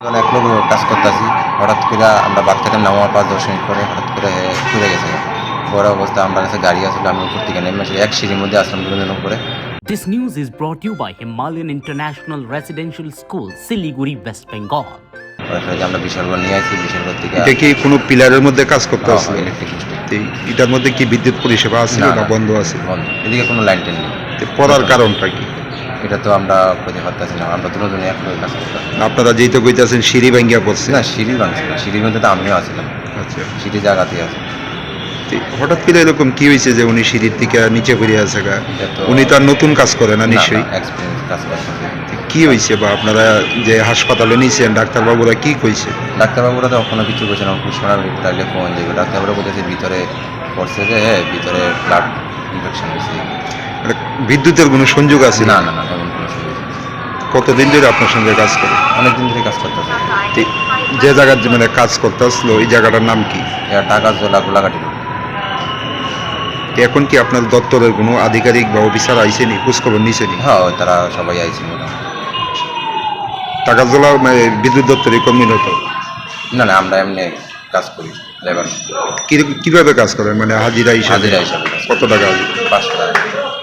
এক লোক কাজ করতেছি, হঠাৎ করে আমরা বাদ থেকে নামার 5-10 মিনিট পরে হঠাৎ করে ঘুরে গেছে। বড় অবস্থা আমার কাছে গাড়ি আসলে আমি উপর থেকে নেমে এক সিঁড়ির মধ্যে আসলাম দুজন উপরে। This news is brought to you by Himalayan International Residential School, Siliguri, West Bengal. আমরা বিশালগড় নিয়ে আসি, বিশালগড় থেকে এটা কি কোনো পিলারের মধ্যে কাজ করতে আছে? ইলেকট্রিক সিস্টেম এটার মধ্যে কি বিদ্যুৎ পরিষেবা আছে না বন্ধ আছে? বন্ধ, এদিকে কোনো লাইন টেন নেই। পড়ার কারণটা কি? এটা তো আমরা খুঁজে পাচ্ছি না, আমরা দুজনে একসাথে কাজ করতাম। আপনারা যেহেতু কইতাছেন সিঁড়ি ভাঙ্গিয়া পড়ছে। না, সিঁড়ি ভাঙছে না, সিঁড়ির মধ্যে তো আমিও আছিলাম। আচ্ছা, সিঁড়ি জায়গাতেই আছে। হঠাৎ করে এরকম কি হয়েছে যে উনি সিঁড়ির থেকে নিচে পড়ে আছে? তো- উনি তো আর নতুন কাজ করে না নিশ্চয়ই। এক্সপিরিয়েন্স কাজ করতেছে। কি হয়েছে বা আপনারা যে হাসপাতালে নিয়েছেন ডাক্তারবাবুরা কি কইছে? ডাক্তারবাবুরা তো কোনো কিছু বলছে না, পুষ্পনার রিপোর্ট আসলে ফোন দেবে। ডাক্তারবাবুরা বলতেছে ভিতরে পড়ছে যে ভিতরে ব্লাড ইনফেকশন হয়েছে। মানে বিদ্যুতের কোনো সংযোগ আছে? না না না, এমন কোনো সুযোগ নেই। কতদিন ধরে আপনার সঙ্গে কাজ করে? অনেকদিন ধরে কাজ করতেছে। যে জায়গার মানে কাজ করতে আসলো এই জায়গাটার নাম কি? এরা টাকা জোলা গোলাঘাটি রোড। এখন কি আপনার দপ্তরের কোনো আধিকারিক বা অফিসার আইসেনি, খোঁজখবর নিছেনি? হ্যাঁ, তারা সবাই আইছে মোটামুটি। টাকাজলা বিদ্যুৎ দপ্তরে কর্মীরত? না না, আমরা এমনি কাজ করি, লেবার। কিভাবে কাজ করেন মানে হাজিরা হিসাবে? হাজিরা হিসাবে কাজ করি। কত টাকা হাজিরা? 500 টাকা।